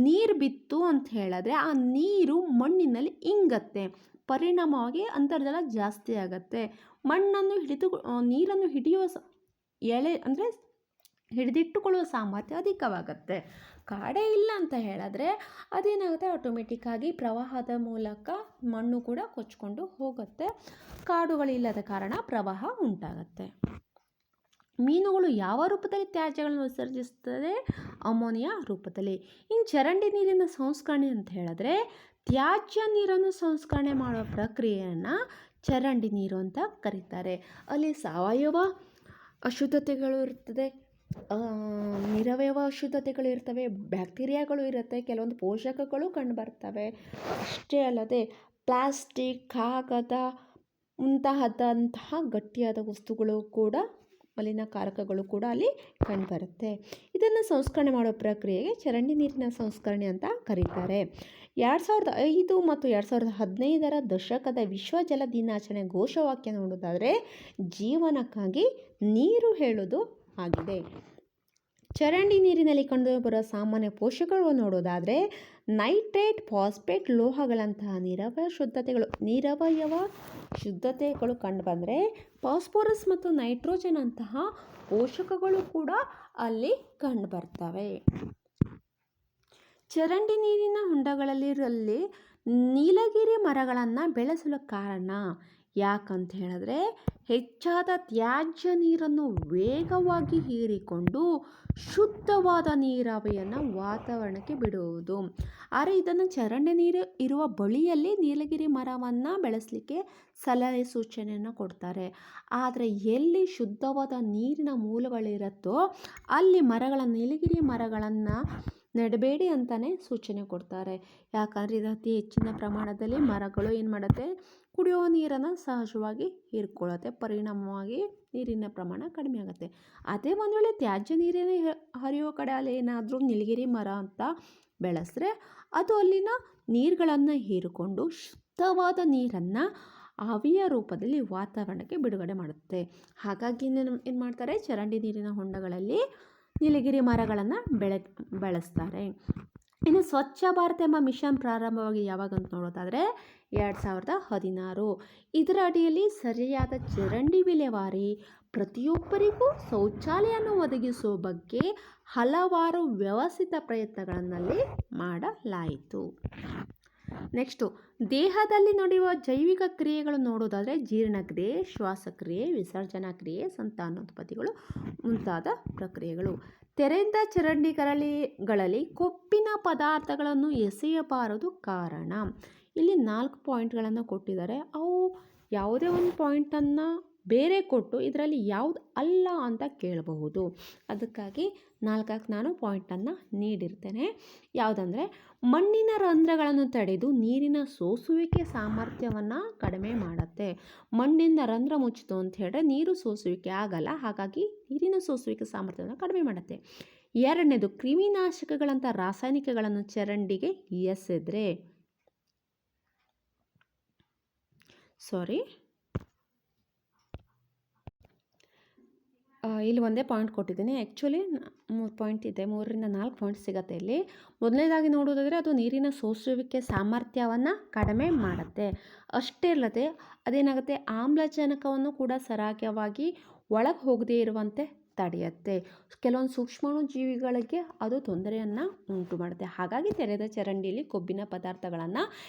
ನೀರು ಬಿತ್ತು ಅಂತ ಹೇಳಿದ್ರೆ ಆ ನೀರು ಮಣ್ಣಿನಲ್ಲಿ ಇಂಗತ್ತೆ, ಪರಿಣಾಮವಾಗಿ ಅಂತರ್ಜಲ ಜಾಸ್ತಿ ಆಗುತ್ತೆ. ನೀರನ್ನು ಹಿಡಿಯುವ ಹಿಡಿದಿಟ್ಟುಕೊಳ್ಳುವ ಸಾಮರ್ಥ್ಯ ಅಧಿಕವಾಗುತ್ತೆ. ಕಾಡೇ ಇಲ್ಲ ಅಂತ ಹೇಳಿದ್ರೆ ಅದೇನಾಗುತ್ತೆ? ಆಟೋಮೆಟಿಕ್ಕಾಗಿ ಪ್ರವಾಹದ ಮೂಲಕ ಮಣ್ಣು ಕೂಡ ಕೊಚ್ಕೊಂಡು ಹೋಗುತ್ತೆ. ಕಾಡುಗಳಿಲ್ಲದ ಕಾರಣ ಪ್ರವಾಹ ಉಂಟಾಗುತ್ತೆ. ಮೀನುಗಳು ಯಾವ ರೂಪದಲ್ಲಿ ತ್ಯಾಜ್ಯಗಳನ್ನು ವಿಸರ್ಜಿಸುತ್ತದೆ? ಅಮೋನಿಯಾ ರೂಪದಲ್ಲಿ. ಇನ್ನು ಚರಂಡಿ ನೀರಿನ ಸಂಸ್ಕರಣೆ ಅಂತ ಹೇಳಿದ್ರೆ ತ್ಯಾಜ್ಯ ನೀರನ್ನು ಸಂಸ್ಕರಣೆ ಮಾಡುವ ಪ್ರಕ್ರಿಯೆಯನ್ನು ಚರಂಡಿ ನೀರು ಅಂತ ಕರೀತಾರೆ. ಅಲ್ಲಿ ಸಾವಯವ ಅಶುದ್ಧತೆಗಳು ಇರ್ತದೆ, ನಿರವಯವ ಅಶುದ್ಧತೆಗಳು ಇರ್ತವೆ, ಬ್ಯಾಕ್ಟೀರಿಯಾಗಳು ಇರುತ್ತೆ, ಕೆಲವೊಂದು ಪೋಷಕಗಳು ಕಂಡುಬರ್ತವೆ. ಅಷ್ಟೇ ಅಲ್ಲದೆ ಪ್ಲಾಸ್ಟಿಕ್, ಕಾಗದ ಮುಂತಾದಂತಹ ಗಟ್ಟಿಯಾದ ವಸ್ತುಗಳು ಕೂಡ, ಮಲಿನಕಾರಕಗಳು ಕೂಡ ಅಲ್ಲಿ ಕಂಡುಬರುತ್ತೆ. ಇದನ್ನು ಸಂಸ್ಕರಣೆ ಮಾಡೋ ಪ್ರಕ್ರಿಯೆಗೆ ಚರಂಡಿ ನೀರಿನ ಸಂಸ್ಕರಣೆ ಅಂತ ಕರೀತಾರೆ. 2005 ಮತ್ತು 2015 ದಶಕದ ವಿಶ್ವ ಜಲ ದಿನಾಚರಣೆ ಘೋಷವಾಕ್ಯ ನೋಡೋದಾದರೆ ಜೀವನಕ್ಕಾಗಿ ನೀರು ಹೇಳೋದು ಆಗಿದೆ. ಚರಂಡಿ ನೀರಿನಲ್ಲಿ ಕಂಡುಬರುವ ಸಾಮಾನ್ಯ ಪೋಷಕಗಳು ನೋಡೋದಾದರೆ ನೈಟ್ರೇಟ್, ಫಾಸ್ಫೇಟ್, ಲೋಹಗಳಂತಹ ನಿರವಯವ ಶುದ್ಧತೆಗಳು ಕಂಡುಬಂದರೆ ಫಾಸ್ಫರಸ್ ಮತ್ತು ನೈಟ್ರೋಜನ್ ಅಂತಹ ಪೋಷಕಗಳು ಕೂಡ ಅಲ್ಲಿ ಕಂಡುಬರ್ತವೆ. ಚರಂಡಿ ನೀರಿನ ಹೊಂಡಗಳಲ್ಲಿ ನೀಲಗಿರಿ ಮರಗಳನ್ನು ಬೆಳೆಸಲು ಕಾರಣ ಯಾಕಂತ ಹೇಳಿದ್ರೆ ಹೆಚ್ಚಾದ ತ್ಯಾಜ್ಯ ನೀರನ್ನು ವೇಗವಾಗಿ ಹೀರಿಕೊಂಡು ಶುದ್ಧವಾದ ನೀರಾವಿಯನ್ನು ವಾತಾವರಣಕ್ಕೆ ಬಿಡುವುದು. ಆದರೆ ಇದನ್ನು ಚರಂಡಿ ನೀರು ಇರುವ ಬಳಿಯಲ್ಲಿ ನೀಲಗಿರಿ ಮರವನ್ನು ಬೆಳೆಸಲಿಕ್ಕೆ ಸಲಹೆ ಸೂಚನೆಯನ್ನು ಕೊಡ್ತಾರೆ. ಆದರೆ ಎಲ್ಲಿ ಶುದ್ಧವಾದ ನೀರಿನ ಮೂಲಗಳಿರುತ್ತೋ ಅಲ್ಲಿ ನೀಲಗಿರಿ ಮರಗಳನ್ನು ನೆಡಬೇಡಿ ಅಂತಲೇ ಸೂಚನೆ ಕೊಡ್ತಾರೆ. ಯಾಕಂದರೆ ಇದು ಅತಿ ಹೆಚ್ಚಿನ ಪ್ರಮಾಣದಲ್ಲಿ ಮರಗಳು ಏನು ಮಾಡುತ್ತೆ? ಕುಡಿಯುವ ನೀರನ್ನು ಸಹಜವಾಗಿ ಹೀರ್ಕೊಳ್ಳುತ್ತೆ, ಪರಿಣಾಮವಾಗಿ ನೀರಿನ ಪ್ರಮಾಣ ಕಡಿಮೆ ಆಗುತ್ತೆ. ಅದೇ ಒಂದು ವೇಳೆ ತ್ಯಾಜ್ಯ ನೀರಿನ ಹರಿಯುವ ಕಡೆ ಅಲ್ಲಿ ಏನಾದರೂ ನೀಲಗಿರಿ ಮರ ಅಂತ ಬೆಳೆಸಿದ್ರೆ ಅದು ಅಲ್ಲಿನ ನೀರುಗಳನ್ನು ಹೀರಿಕೊಂಡು ಶುದ್ಧವಾದ ನೀರನ್ನು ಆವಿಯ ರೂಪದಲ್ಲಿ ವಾತಾವರಣಕ್ಕೆ ಬಿಡುಗಡೆ ಮಾಡುತ್ತೆ. ಹಾಗಾಗಿ ಏನು ಮಾಡ್ತಾರೆ? ಚರಂಡಿ ನೀರಿನ ಹೊಂಡಗಳಲ್ಲಿ ನೀಲಗಿರಿ ಮರಗಳನ್ನು ಬೆಳೆಸ್ತಾರೆ. ಇನ್ನು ಸ್ವಚ್ಛ ಭಾರತ ಎಂಬ ಮಿಷನ್ ಪ್ರಾರಂಭವಾಗಿ ಯಾವಾಗ ಅಂತ ನೋಡೋದಾದರೆ 2016. ಇದರ ಅಡಿಯಲ್ಲಿ ಸರಿಯಾದ ಚರಂಡಿ ವಿಲೇವಾರಿ, ಪ್ರತಿಯೊಬ್ಬರಿಗೂ ಶೌಚಾಲಯವನ್ನು ಒದಗಿಸುವ ಬಗ್ಗೆ ಹಲವಾರು ವ್ಯವಸ್ಥಿತ ಪ್ರಯತ್ನಗಳಲ್ಲಿ ಮಾಡಲಾಯಿತು. ನೆಕ್ಸ್ಟು, ದೇಹದಲ್ಲಿ ನಡೆಯುವ ಜೈವಿಕ ಕ್ರಿಯೆಗಳು ನೋಡೋದಾದರೆ ಜೀರ್ಣಕ್ರಿಯೆ, ಶ್ವಾಸಕ್ರಿಯೆ, ವಿಸರ್ಜನಾ ಕ್ರಿಯೆ, ಸಂತಾನೋತ್ಪತ್ತಿಗಳು ಮುಂತಾದ ಪ್ರಕ್ರಿಯೆಗಳು. ತೆರೆದ ಚರಂಡಿಗಳಲ್ಲಿ ಕೊಬ್ಬಿನ ಪದಾರ್ಥಗಳನ್ನು ಎಸೆಯಬಾರದು ಕಾರಣ. ಇಲ್ಲಿ 4 ಪಾಯಿಂಟ್ಗಳನ್ನು ಕೊಟ್ಟಿದ್ದಾರೆ. ಅವು ಯಾವುದೇ ಒಂದು ಪಾಯಿಂಟನ್ನು ಬೇರೆ ಕೊಟ್ಟು ಇದರಲ್ಲಿ ಯಾವುದು ಅಲ್ಲ ಅಂತ ಕೇಳಬಹುದು. ಅದಕ್ಕಾಗಿ 4ಕ್ಕೆ ನಾನು ಪಾಯಿಂಟನ್ನು ನೀಡಿರ್ತೇನೆ. ಯಾವುದಂದರೆ ಮಣ್ಣಿನ ರಂಧ್ರಗಳನ್ನು ತಡೆದು ನೀರಿನ ಸೋಸುವಿಕೆ ಸಾಮರ್ಥ್ಯವನ್ನು ಕಡಿಮೆ ಮಾಡುತ್ತೆ. ಮಣ್ಣಿಂದ ರಂಧ್ರ ಮುಚ್ಚಿತು ಅಂತ ಹೇಳಿದ್ರೆ ನೀರು ಸೋಸುವಿಕೆ ಆಗಲ್ಲ, ಹಾಗಾಗಿ ನೀರಿನ ಸೋಸುವಿಕೆ ಸಾಮರ್ಥ್ಯವನ್ನು ಕಡಿಮೆ ಮಾಡುತ್ತೆ. 2ನೇದು, ಕ್ರಿಮಿನಾಶಕಗಳಂಥ ರಾಸಾಯನಿಕಗಳನ್ನು ಚರಂಡಿಗೆ ಎಸೆದ್ರೆ ಇಲ್ಲಿ ಒಂದೇ ಪಾಯಿಂಟ್ ಕೊಟ್ಟಿದ್ದೀನಿ. ಆ್ಯಕ್ಚುಲಿ 3 ಪಾಯಿಂಟ್ ಇದೆ, 3ರಿಂದ 4 ಪಾಯಿಂಟ್ ಸಿಗುತ್ತೆ ಇಲ್ಲಿ. ಮೊದಲನೇದಾಗಿ ನೋಡೋದಾದರೆ ಅದು ನೀರಿನ ಸೋಸುವಿಕೆ ಸಾಮರ್ಥ್ಯವನ್ನು ಕಡಿಮೆ ಮಾಡುತ್ತೆ. ಅಷ್ಟೇ ಅಲ್ಲದೆ ಅದೇನಾಗುತ್ತೆ, ಆಮ್ಲಜನಕವನ್ನು ಕೂಡ ಸರಾಗವಾಗಿ ಒಳಗೆ ಹೋಗದೇ ಇರುವಂತೆ ತಡೆಯುತ್ತೆ. ಕೆಲವೊಂದು ಸೂಕ್ಷ್ಮಾಣು ಜೀವಿಗಳಿಗೆ ಅದು ತೊಂದರೆಯನ್ನು ಉಂಟು ಮಾಡುತ್ತೆ. ಹಾಗಾಗಿ ತೆರೆದ ಚರಂಡಿಯಲ್ಲಿ ಕೊಬ್ಬಿನ ಪದಾರ್ಥಗಳನ್ನು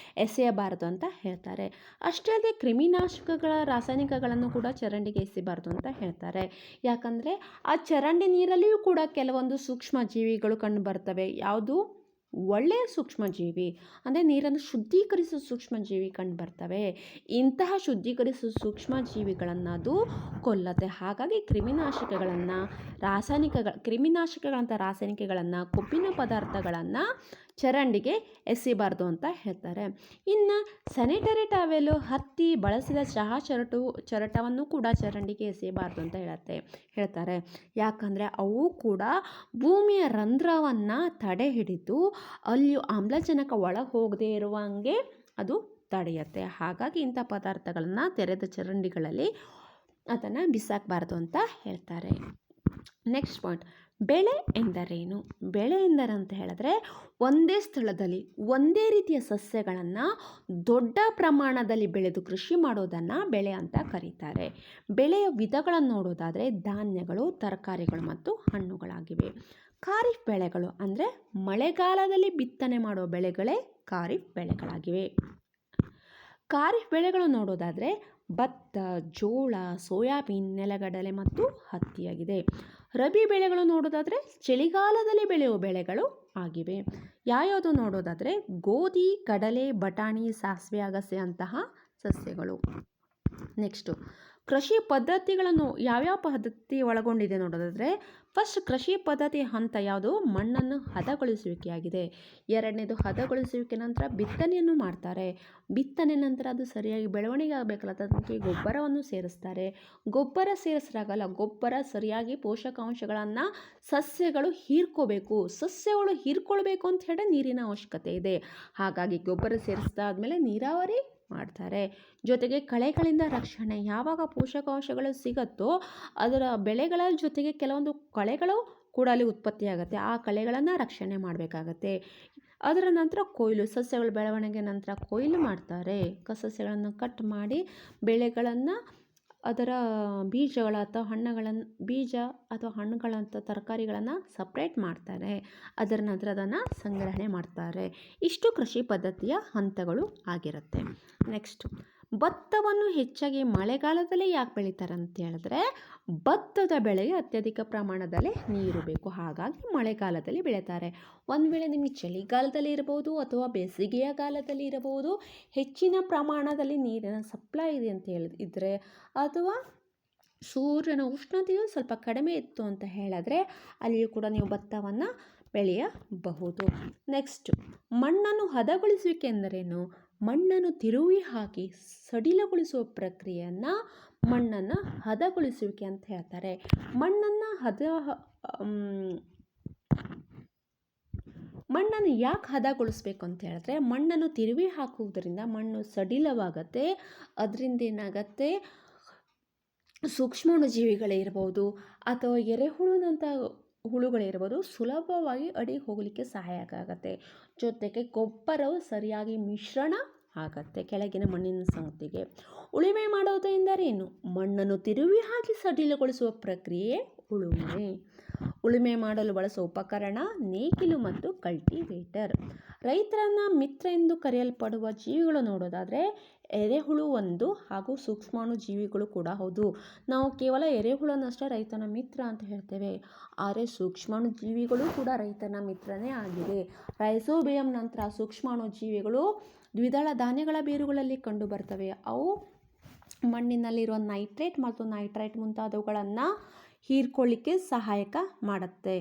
ಎಸೆಯಬಾರದು ಅಂತ ಹೇಳ್ತಾರೆ. ಅಷ್ಟೇ ಅಲ್ಲದೆ ಕ್ರಿಮಿನಾಶಕಗಳ ರಾಸಾಯನಿಕಗಳನ್ನು ಕೂಡ ಚರಂಡಿಗೆ ಎಸೆಯಬಾರದು ಅಂತ ಹೇಳ್ತಾರೆ. ಯಾಕಂದರೆ ಆ ಚರಂಡಿ ನೀರಲ್ಲಿಯೂ ಕೂಡ ಕೆಲವೊಂದು ಸೂಕ್ಷ್ಮ ಜೀವಿಗಳು ಕಂಡು ಬರ್ತವೆ. ಯಾವುದು ಒಳ್ಳೆಯ ಸೂಕ್ಷ್ಮಜೀವಿ ಅಂದರೆ ನೀರನ್ನು ಶುದ್ಧೀಕರಿಸುವ ಸೂಕ್ಷ್ಮಜೀವಿ ಕಂಡು ಬರ್ತವೆ. ಇಂತಹ ಶುದ್ಧೀಕರಿಸುವ ಸೂಕ್ಷ್ಮಜೀವಿಗಳನ್ನು ಅದು ಕೊಲ್ಲತ್ತೆ. ಹಾಗಾಗಿ ಕ್ರಿಮಿನಾಶಕಗಳಂಥ ರಾಸಾಯನಿಕಗಳನ್ನು, ಕೊಬ್ಬಿನ ಪದಾರ್ಥಗಳನ್ನು ಚರಂಡಿಗೆ ಎಸೆಯಬಾರ್ದು ಅಂತ ಹೇಳ್ತಾರೆ. ಇನ್ನು ಸ್ಯಾನಿಟರಿ ಟಾವೆಲು, ಹತ್ತಿ, ಬಳಸಿದ ಚಹಾ ಚರಟವನ್ನು ಕೂಡ ಚರಂಡಿಗೆ ಎಸೆಯಬಾರ್ದು ಅಂತ ಹೇಳ್ತಾರೆ. ಯಾಕಂದರೆ ಅವು ಕೂಡ ಭೂಮಿಯ ರಂಧ್ರವನ್ನು ತಡೆ ಹಿಡಿದು ಅಲ್ಲಿಯೂ ಆಮ್ಲಜನಕ ಒಳಗೆ ಹೋಗದೇ ಇರುವಂಗೆ ಅದು ತಡೆಯುತ್ತೆ. ಹಾಗಾಗಿ ಇಂಥ ಪದಾರ್ಥಗಳನ್ನು ತೆರೆದ ಚರಂಡಿಗಳಲ್ಲಿ ಅದನ್ನು ಬಿಸಾಕಬಾರ್ದು ಅಂತ ಹೇಳ್ತಾರೆ. ನೆಕ್ಸ್ಟ್ ಪಾಯಿಂಟ್, ಬೆಳೆ ಎಂದರೇನು? ಬೆಳೆ ಎಂದರೆ ಅಂತ ಹೇಳಿದ್ರೆ ಒಂದೇ ಸ್ಥಳದಲ್ಲಿ ಒಂದೇ ರೀತಿಯ ಸಸ್ಯಗಳನ್ನು ದೊಡ್ಡ ಪ್ರಮಾಣದಲ್ಲಿ ಬೆಳೆದು ಕೃಷಿ ಮಾಡೋದನ್ನು ಬೆಳೆ ಅಂತ ಕರೀತಾರೆ. ಬೆಳೆಯ ವಿಧಗಳನ್ನು ನೋಡೋದಾದರೆ ಧಾನ್ಯಗಳು, ತರಕಾರಿಗಳು ಮತ್ತು ಹಣ್ಣುಗಳಾಗಿವೆ. ಖಾರಿಫ್ ಬೆಳೆಗಳು ಅಂದರೆ ಮಳೆಗಾಲದಲ್ಲಿ ಬಿತ್ತನೆ ಮಾಡುವ ಬೆಳೆಗಳೇ ಖಾರಿಫ್ ಬೆಳೆಗಳಾಗಿವೆ. ಖಾರಿಫ್ ಬೆಳೆಗಳು ನೋಡೋದಾದರೆ ಭತ್ತ, ಜೋಳ, ಸೋಯಾಬೀನ್, ನೆಲಗಡಲೆ ಮತ್ತು ಹತ್ತಿಯಾಗಿದೆ. ರಬಿ ಬೆಳೆಗಳು ನೋಡೋದಾದರೆ ಚಳಿಗಾಲದಲ್ಲಿ ಬೆಳೆಯುವ ಬೆಳೆಗಳು ಆಗಿವೆ. ಯಾವ್ಯಾವುದು ನೋಡೋದಾದರೆ ಗೋಧಿ, ಕಡಲೆ, ಬಟಾಣಿ, ಸಾಸಿವೆ, ಅಗಸೆ ಅಂತಹ ಸಸ್ಯಗಳು. ನೆಕ್ಸ್ಟು, ಕೃಷಿ ಪದ್ಧತಿಗಳನ್ನು ಯಾವ್ಯಾವ ಪದ್ಧತಿ ಒಳಗೊಂಡಿದೆ ನೋಡೋದಾದರೆ ಫಸ್ಟ್ ಕೃಷಿ ಪದ್ಧತಿ ಹಂತ ಯಾವುದು? ಮಣ್ಣನ್ನು ಹದಗೊಳಿಸುವಿಕೆಯಾಗಿದೆ. 2ನೇದು ಹದಗೊಳಿಸುವಿಕೆ ನಂತರ ಬಿತ್ತನೆಯನ್ನು ಮಾಡ್ತಾರೆ. ಬಿತ್ತನೆ ನಂತರ ಅದು ಸರಿಯಾಗಿ ಬೆಳವಣಿಗೆ ಆಗಬೇಕಲ್ಲ, ಅದಕ್ಕೆ ಗೊಬ್ಬರವನ್ನು ಸೇರಿಸ್ತಾರೆ. ಗೊಬ್ಬರ ಸೇರಿಸಿದಾಗಲ್ಲ, ಗೊಬ್ಬರ ಸರಿಯಾಗಿ ಪೋಷಕಾಂಶಗಳನ್ನು ಸಸ್ಯಗಳು ಹೀರ್ಕೋಬೇಕು. ಸಸ್ಯಗಳು ಹೀರ್ಕೊಳ್ಬೇಕು ಅಂತ ಹೇಳಿ ನೀರಿನ ಅವಶ್ಯಕತೆ ಇದೆ. ಹಾಗಾಗಿ ಗೊಬ್ಬರ ಸೇರಿಸಿದಾದ್ಮೇಲೆ ನೀರಾವರಿ ಮಾಡ್ತಾರೆ. ಜೊತೆಗೆ ಕಳೆಗಳಿಂದ ರಕ್ಷಣೆ, ಯಾವಾಗ ಪೋಷಕಾಂಶಗಳು ಸಿಗುತ್ತೋ ಅದರ ಬೆಳೆಗಳ ಜೊತೆಗೆ ಕೆಲವೊಂದು ಕಳೆಗಳು ಕೂಡ ಅಲ್ಲಿ ಉತ್ಪತ್ತಿಯಾಗುತ್ತೆ. ಆ ಕಳೆಗಳನ್ನು ರಕ್ಷಣೆ ಮಾಡಬೇಕಾಗತ್ತೆ. ಅದರ ನಂತರ ಕೊಯ್ಲು, ಸಸ್ಯಗಳ ಬೆಳವಣಿಗೆ ನಂತರ ಕೊಯ್ಲು ಮಾಡ್ತಾರೆ. ಸಸ್ಯಗಳನ್ನು ಕಟ್ ಮಾಡಿ ಬೆಳೆಗಳನ್ನು ಅದರ ಬೀಜ ಅಥವಾ ಹಣ್ಣುಗಳಂಥ ತರಕಾರಿಗಳನ್ನು ಸಪ್ರೇಟ್ ಮಾಡ್ತಾರೆ. ಅದರ ನಂತರ ಅದನ್ನು ಸಂಗ್ರಹಣೆ ಮಾಡ್ತಾರೆ. ಇಷ್ಟು ಕೃಷಿ ಪದ್ಧತಿಯ ಹಂತಗಳು ಆಗಿರುತ್ತೆ. ನೆಕ್ಸ್ಟ್, ಭತ್ತವನ್ನು ಹೆಚ್ಚಾಗಿ ಮಳೆಗಾಲದಲ್ಲೇ ಯಾಕೆ ಬೆಳೀತಾರೆ ಅಂತ ಹೇಳಿದ್ರೆ ಭತ್ತದ ಬೆಳೆಗೆ ಅತ್ಯಧಿಕ ಪ್ರಮಾಣದಲ್ಲಿ ನೀರು ಬೇಕು. ಹಾಗಾಗಿ ಮಳೆಗಾಲದಲ್ಲಿ ಬೆಳೀತಾರೆ. ಒಂದು ವೇಳೆ ನಿಮಗೆ ಚಳಿಗಾಲದಲ್ಲಿ ಇರಬಹುದು ಅಥವಾ ಬೇಸಿಗೆಯ ಕಾಲದಲ್ಲಿ ಇರಬಹುದು, ಹೆಚ್ಚಿನ ಪ್ರಮಾಣದಲ್ಲಿ ನೀರಿನ ಸಪ್ಲೈ ಇದೆ ಅಂತ ಹೇಳಿದ್ರೆ ಅಥವಾ ಸೂರ್ಯನ ಉಷ್ಣತೆಯು ಸ್ವಲ್ಪ ಕಡಿಮೆ ಇತ್ತು ಅಂತ ಹೇಳಿದ್ರೆ ಅಲ್ಲಿಯೂ ಕೂಡ ನೀವು ಭತ್ತವನ್ನು ಬೆಳೆಯಬಹುದು. ನೆಕ್ಸ್ಟ್, ಮಣ್ಣನ್ನು ಹದಗೊಳಿಸುವಿಕೆ ಎಂದರೇನು? ಮಣ್ಣನ್ನು ತಿರುವಿ ಹಾಕಿ ಸಡಿಲಗೊಳಿಸುವ ಪ್ರಕ್ರಿಯೆಯನ್ನು ಮಣ್ಣನ್ನು ಹದಗೊಳಿಸುವಿಕೆ ಅಂತ ಹೇಳ್ತಾರೆ. ಮಣ್ಣನ್ನು ಯಾಕೆ ಹದಗೊಳಿಸ್ಬೇಕು ಅಂತ ಹೇಳಿದ್ರೆ ಮಣ್ಣನ್ನು ತಿರುವಿ ಹಾಕುವುದರಿಂದ ಮಣ್ಣು ಸಡಿಲವಾಗತ್ತೆ. ಅದರಿಂದ ಏನಾಗತ್ತೆ, ಸೂಕ್ಷ್ಮಾಣುಜೀವಿಗಳೇ ಇರ್ಬೋದು ಅಥವಾ ಎರೆಹುಳುನಂಥ ಹುಳುಗಳಿರ್ಬೋದು ಸುಲಭವಾಗಿ ಅಡಿಗೆ ಹೋಗಲಿಕ್ಕೆ ಸಹಾಯಕ ಆಗುತ್ತೆ. ಜೊತೆಗೆ ಗೊಬ್ಬರವು ಸರಿಯಾಗಿ ಮಿಶ್ರಣ ಆಗುತ್ತೆ ಕೆಳಗಿನ ಮಣ್ಣಿನ ಸಂಗತಿಗೆ. ಉಳುಮೆ ಮಾಡೋದು ಎಂದರೇನು? ಮಣ್ಣನ್ನು ತಿರುವಿ ಹಾಕಿ ಸಡಿಲಗೊಳಿಸುವ ಪ್ರಕ್ರಿಯೆ ಉಳುಮೆ. ಉಳುಮೆ ಮಾಡಲು ಬಳಸುವ ಉಪಕರಣ ನೇಗಿಲು ಮತ್ತು ಕಲ್ಟಿವೇಟರ್. ರೈತರನ್ನ ಮಿತ್ರ ಎಂದು ಕರೆಯಲ್ಪಡುವ ಜೀವಿಗಳು ನೋಡೋದಾದರೆ ಎರೆಹುಳು ಒಂದು ಹಾಗೂ ಸೂಕ್ಷ್ಮಾಣು ಜೀವಿಗಳು ಕೂಡ ಹೌದು. ನಾವು ಕೇವಲ ಎರೆಹುಳನಷ್ಟೇ ರೈತನ ಮಿತ್ರ ಅಂತ ಹೇಳ್ತೇವೆ, ಆದರೆ ಸೂಕ್ಷ್ಮಾಣು ಜೀವಿಗಳು ಕೂಡ ರೈತನ ಮಿತ್ರನೇ ಆಗಿದೆ. ರೈಸೋಬಿಯಂ ನಂತರ ಸೂಕ್ಷ್ಮಾಣು ಜೀವಿಗಳು ದ್ವಿದಳ ಧಾನ್ಯಗಳ ಬೇರುಗಳಲ್ಲಿ ಕಂಡು ಬರ್ತವೆ. ಅವು ಮಣ್ಣಿನಲ್ಲಿರುವ ನೈಟ್ರೇಟ್ ಮತ್ತು ನೈಟ್ರೈಟ್ ಮುಂತಾದವುಗಳನ್ನು ಹೀರ್ಕೊಳ್ಳಿಕ್ಕೆ ಸಹಾಯಕ ಮಾಡುತ್ತೆ.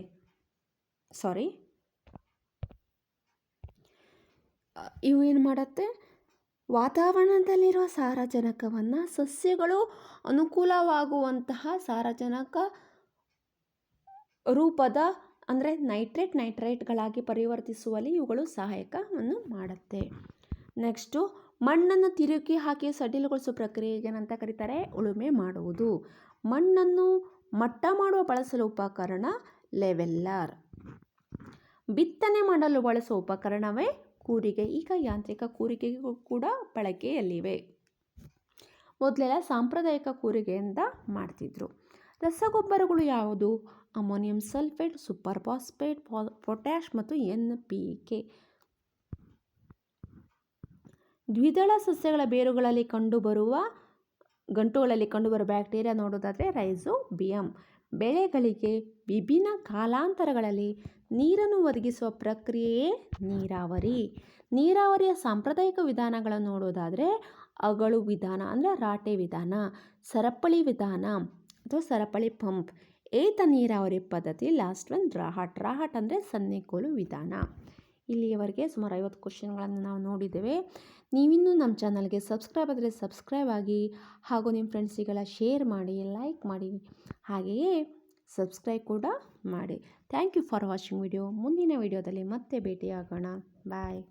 ಇವು ಏನು ಮಾಡುತ್ತೆ? ವಾತಾವರಣದಲ್ಲಿರುವ ಸಾರಜನಕವನ್ನು ಸಸ್ಯಗಳು ಅನುಕೂಲವಾಗುವಂತಹ ಸಾರಜನಕ ರೂಪದ ಅಂದರೆ ನೈಟ್ರೇಟ್ಗಳಾಗಿ ಪರಿವರ್ತಿಸುವಲ್ಲಿ ಇವುಗಳು ಸಹಾಯಕವನ್ನು ಮಾಡುತ್ತೆ. ನೆಕ್ಸ್ಟು ಮಣ್ಣನ್ನು ತಿರುಗಿ ಹಾಕಿ ಸಡಿಲಗೊಳಿಸುವ ಪ್ರಕ್ರಿಯೆಗೆ ಏನಂತ ಕರೀತಾರೆ? ಉಳುಮೆ ಮಾಡುವುದು. ಮಣ್ಣನ್ನು ಮಟ್ಟ ಮಾಡುವ ಬಳಸಲು ಉಪಕರಣ ಲೆವೆಲ್ಲರ್. ಬಿತ್ತನೆ ಮಾಡಲು ಬಳಸುವ ಉಪಕರಣವೇ ಕೂರಿಗೆ. ಈಗ ಯಾಂತ್ರಿಕ ಕೂರಿಗೆಗೂ ಕೂಡ ಬಳಕೆಯಲ್ಲಿವೆ. ಮೊದಲೆಲ್ಲ ಸಾಂಪ್ರದಾಯಿಕ ಕೂರಿಗೆಯಿಂದ ಮಾಡ್ತಿದ್ರು. ರಸಗೊಬ್ಬರಗಳು ಯಾವುದು? Ammonium sulphate, super phosphate, potash ಮತ್ತು NPK. ದ್ವಿದಳ ಸಸ್ಯಗಳ ಬೇರುಗಳಲ್ಲಿ ಗಂಟುಗಳಲ್ಲಿ ಕಂಡುಬರುವ ಬ್ಯಾಕ್ಟೀರಿಯಾ ನೋಡೋದಾದರೆ ರೈಸೋಬಿಯಂ. ಬೆಳೆಗಳಿಗೆ ವಿಭಿನ್ನ ಕಾಲಾಂತರಗಳಲ್ಲಿ ನೀರನ್ನು ಒದಗಿಸುವ ಪ್ರಕ್ರಿಯೆಯೇ ನೀರಾವರಿ. ನೀರಾವರಿಯ ಸಾಂಪ್ರದಾಯಿಕ ವಿಧಾನಗಳನ್ನು ನೋಡೋದಾದರೆ ಅಗಳು ವಿಧಾನ ಅಂದರೆ ರಾಟೆ ವಿಧಾನ, ಸರಪಳಿ ವಿಧಾನ ಅಥವಾ ಸರಪಳಿ ಪಂಪ್. ಏತ ನೀರಾವರಿ ಪದ್ಧತಿ ಲಾಸ್ಟ್ ಒನ್ ರಾಹಟ್ ಅಂದರೆ ಸನ್ನೆಕೋಲು ವಿಧಾನ. ಇಲ್ಲಿಯವರೆಗೆ ಸುಮಾರು 50 ಕ್ವಶನ್ಗಳನ್ನು ನಾವು ನೋಡಿದ್ದೇವೆ. ನೀವಿನ್ನೂ ನಮ್ಮ ಚಾನಲ್ಗೆ ಸಬ್ಸ್ಕ್ರೈಬ್ ಆದರೆ ಸಬ್ಸ್ಕ್ರೈಬ್ ಆಗಿ, ಹಾಗೂ ನಿಮ್ಮ ಫ್ರೆಂಡ್ಸಿಗೆಲ್ಲ ಶೇರ್ ಮಾಡಿ, ಲೈಕ್ ಮಾಡಿ, ಹಾಗೆಯೇ ಸಬ್ಸ್ಕ್ರೈಬ್ ಕೂಡ ಮಾಡಿ. Thank you for watching video. ಮುಂದಿನ ವಿಡಿಯೋದಲ್ಲಿ ಮತ್ತೆ ಭೇಟಿಯಾಗೋಣ. ಬಾಯ್.